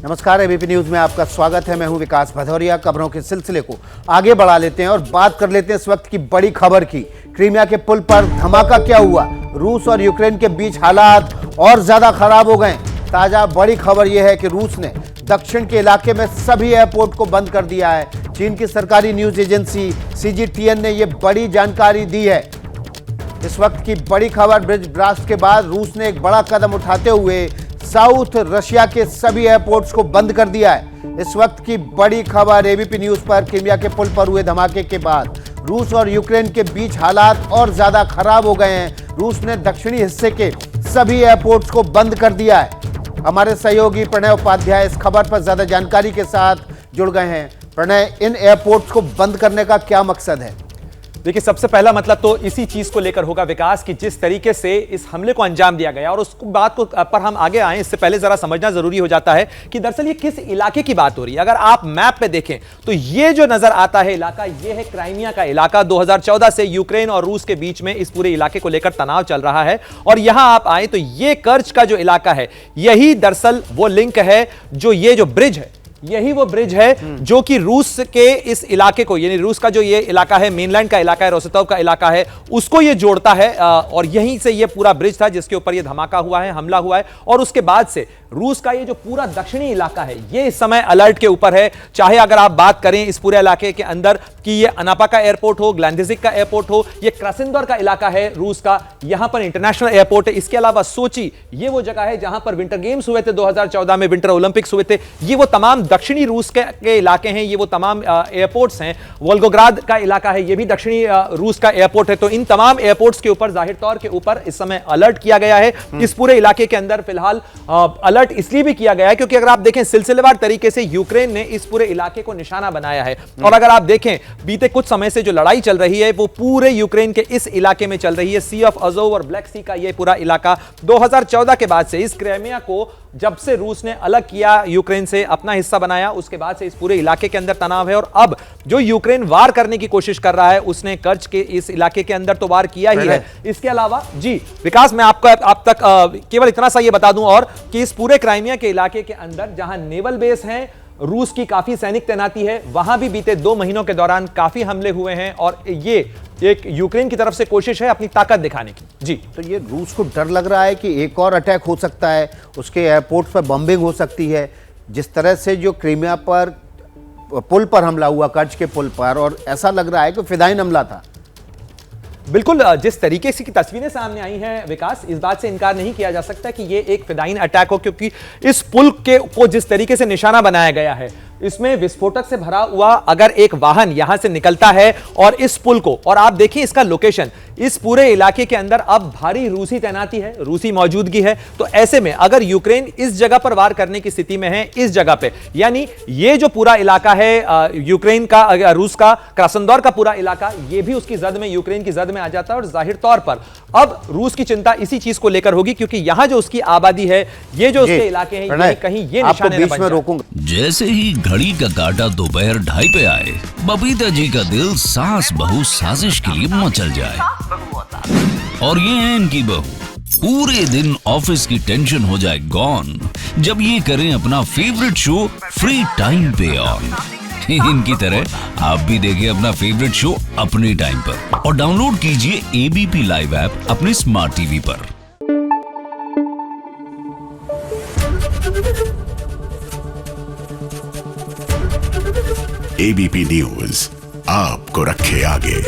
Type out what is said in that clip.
नमस्कार, ABP news में आपका स्वागत है। मैं हूं विकास भदौरिया। खबरों के सिलसिले को आगे बढ़ा लेते हैं और बात कर लेते हैं इस वक्त की बड़ी खबर की। क्रीमिया के पुल पर धमाका क्या हुआ? रूस और यूक्रेन के बीच हालात और ज्यादा खराब हो गए। ताजा बड़ी खबर यह है कि रूस ने दक्षिण के इलाके में सभी एयरपोर्ट को बंद कर दिया है। चीन की सरकारी न्यूज एजेंसी CGTN ने यह बड़ी जानकारी दी है। इस वक्त की बड़ी खबर, ब्रिज ब्लास्ट के बाद रूस ने एक बड़ा कदम उठाते हुए साउथ रशिया के सभी एयरपोर्ट्स को बंद कर दिया है। इस वक्त की बड़ी खबर एबीपी न्यूज पर, क्रीमिया के पुल पर हुए धमाके के बाद रूस और यूक्रेन के बीच हालात और ज्यादा खराब हो गए हैं। रूस ने दक्षिणी हिस्से के सभी एयरपोर्ट्स को बंद कर दिया है। हमारे सहयोगी प्रणय उपाध्याय इस खबर पर ज्यादा जानकारी के साथ जुड़ गए हैं। प्रणय, इन एयरपोर्ट्स को बंद करने का क्या मकसद है? देखिए, सबसे पहला मतलब तो इसी चीज को लेकर होगा विकास कि जिस तरीके से इस हमले को अंजाम दिया गया, और उस बात को पर हम आगे आए इससे पहले जरा समझना जरूरी हो जाता है कि दरअसल ये किस इलाके की बात हो रही है। अगर आप मैप पे देखें तो ये जो नजर आता है इलाका, ये है क्राइमिया का इलाका। 2014 से यूक्रेन और रूस के बीच में इस पूरे इलाके को लेकर तनाव चल रहा है। और यहां आप आए तो ये कर्च का जो इलाका है, यही दरअसल वो लिंक है, जो ये जो ब्रिज है, यही वो ब्रिज है जो कि रूस के इस इलाके को, यानी रूस का जो ये इलाका है, मेनलैंड का इलाका है, रोस्टोव का इलाका है, उसको ये जोड़ता है। और यहीं से ये पूरा ब्रिज था जिसके ऊपर ये धमाका हुआ है, हमला हुआ है। और उसके बाद से रूस का ये जो पूरा दक्षिणी इलाका है, ये इस समय अलर्ट के ऊपर है। चाहे अगर आप बात करें इस पूरे इलाके के अंदर कि ये अनापा का एयरपोर्ट हो, ग्लैंडजिक का एयरपोर्ट हो, ये क्रासिनोदार का इलाका है रूस का, यहां पर इंटरनेशनल एयरपोर्ट है। इसके अलावा सोची, ये वो जगह है जहां पर विंटर गेम्स हुए थे 2014 में, विंटर ओलंपिक्स हुए थे। ये वो तमाम दक्षिणी रूस के इलाके हैं, ये वो तमाम एयरपोर्ट्स हैं। वोल्गोग्राद का इलाका है, ये भी दक्षिणी रूस का एयरपोर्ट है। तो इन तमाम एयरपोर्ट्स के ऊपर जाहिर तौर के ऊपर इस समय अलर्ट किया गया है। इस पूरे इलाके के अंदर फिलहाल अलर्ट इसलिए भी किया गया है क्योंकि अगर आप देखें सिलसिलेवार तरीके से यूक्रेन ने इस पूरे इलाके को निशाना बनाया है। और अगर आप देखें बीते कुछ समय से जो लड़ाई चल रही है वो पूरे यूक्रेन के इस इलाके में चल रही है। सी ऑफ अज़ोव और ब्लैक सी का ये पूरा इलाका 2014 के बाद से, इस क्राइमिया को जब से रूस ने अलग किया, यूक्रेन से अपना हिस्सा बनाया, उसके बाद से इस पूरे इलाके के अंदर तनाव है। और अब जो यूक्रेन वार करने की कोशिश कर रहा है, उसने कर्च के इस इलाके के अंदर तो वार किया ही है। इसके अलावा जी विकास, मैं आपको आप तक केवल इतना सा ये बता दूं और कि इस पूरे क्राइमिया के इलाके के अंदर जहां नेवल बेस हैं, रूस की काफी सैनिक तैनाती है, वहां भी बीते 2 महीनों के दौरान काफी हमले हुए हैं। और ये एक यूक्रेन की तरफ से कोशिश है अपनी ताकत दिखाने की। जी, तो ये रूस को डर लग रहा है कि एक और अटैक हो सकता है, उसके एयरपोर्ट पर बम्बिंग हो सकती है। जिस तरह से जो क्रीमिया पर पुल पर हमला हुआ, कर्च के पुल पर, और ऐसा लग रहा है कि फिदाइन हमला था। बिल्कुल, जिस तरीके से की तस्वीरें सामने आई हैं विकास, इस बात से इनकार नहीं किया जा सकता कि ये एक फिदाइन अटैक हो, क्योंकि इस पुल को जिस तरीके से निशाना बनाया गया है, इसमें विस्फोटक से भरा हुआ अगर एक वाहन यहां से निकलता है और इस पुल को, और आप देखिए इसका लोकेशन, इस पूरे इलाके के अंदर अब भारी रूसी तैनाती है, रूसी मौजूदगी है। तो ऐसे में अगर यूक्रेन इस जगह पर वार करने की स्थिति में है, इस जगह पे, यानी ये जो पूरा इलाका है यूक्रेन का, रूस का क्रासनोदार का पूरा इलाका, ये भी उसकी जद में, यूक्रेन की जद में आ जाता है। और जाहिर तौर पर अब रूस की चिंता इसी चीज को लेकर होगी, क्योंकि यहां जो उसकी आबादी है, ये जो उसके इलाके हैं, कहीं ये निशाने न बन जाए। जैसे ही घड़ी का काटा दोपहर 2:30 पे आए, बबीता जी का दिल सास बहू साजिश के लिए मचल जाए। और ये है इनकी बहू, पूरे दिन ऑफिस की टेंशन हो जाए गॉन जब ये करें अपना फेवरेट शो फ्री टाइम पे ऑन। इनकी तरह आप भी देखिए अपना फेवरेट शो अपने टाइम पर और डाउनलोड कीजिए एबीपी लाइव ऐप अपने स्मार्ट टीवी पर। एबीपी न्यूज आपको रखे आगे।